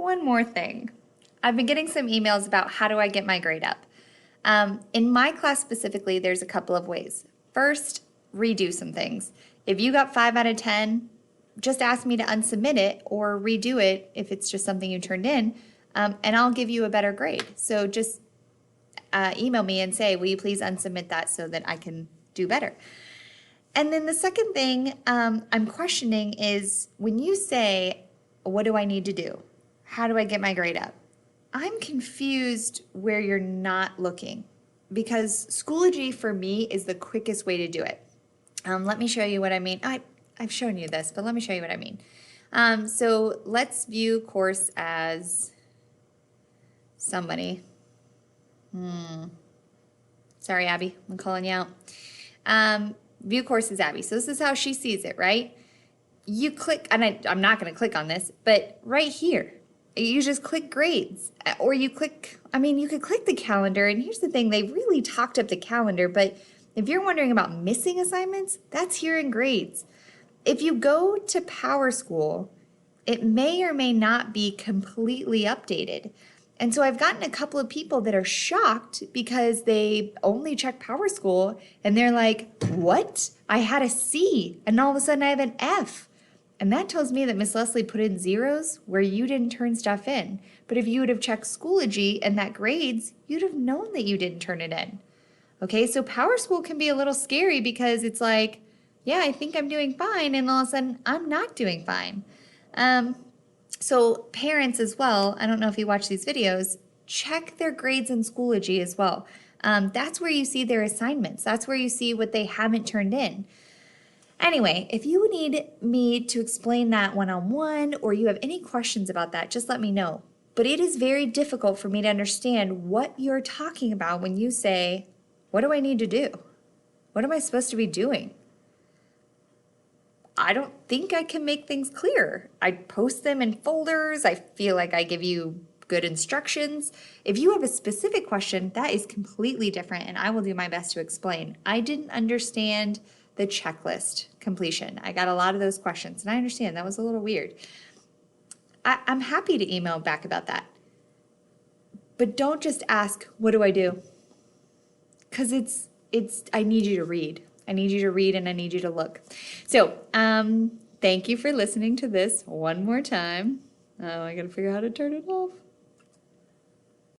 one more thing. I've been getting some emails about how do I get my grade up. In my class specifically, there's a couple of ways. First, redo some things. If you got 5 out of 10, just ask me to unsubmit it or redo it if it's just something you turned in, and I'll give you a better grade. So just email me and say, will you please unsubmit that so that I can do better? And then the second thing I'm questioning is when you say, what do I need to do? How do I get my grade up? I'm confused where you're not looking because Schoology for me is the quickest way to do it. Let me show you what I mean. I've shown you this, but let me show you what I mean. So let's view course as somebody. Sorry, Abby, I'm calling you out. View course as Abby. So this is how she sees it, right? You click, and I'm not going to click on this, but right here, you just click grades, or you click, you could click the calendar, and here's the thing, they really talked up the calendar, but if you're wondering about missing assignments, that's here in grades. If you go to PowerSchool, it may or may not be completely updated. And so I've gotten a couple of people that are shocked because they only check PowerSchool and they're like, what? I had a C and all of a sudden I have an F. And that tells me that Miss Leslie put in zeros where you didn't turn stuff in. But if you would have checked Schoology and that grades, you'd have known that you didn't turn it in. Okay, so PowerSchool can be a little scary because it's like, yeah, I think I'm doing fine, and all of a sudden I'm not doing fine. So parents as well, I don't know if you watch these videos, check their grades in Schoology as well. That's where you see their assignments. That's where you see what they haven't turned in. Anyway, if you need me to explain that one-on-one or you have any questions about that, just let me know. But it is very difficult for me to understand what you're talking about when you say, what do I need to do? What am I supposed to be doing? I don't think I can make things clear. I post them in folders. I feel like I give you good instructions. If you have a specific question, that is completely different, and I will do my best to explain. I didn't understand the checklist completion. I got a lot of those questions, and I understand that was a little weird. I'm happy to email back about that. But don't just ask, what do I do? Because I need you to read. I need you to read and I need you to look. So, thank you for listening to this one more time. Oh, I gotta figure out how to turn it off.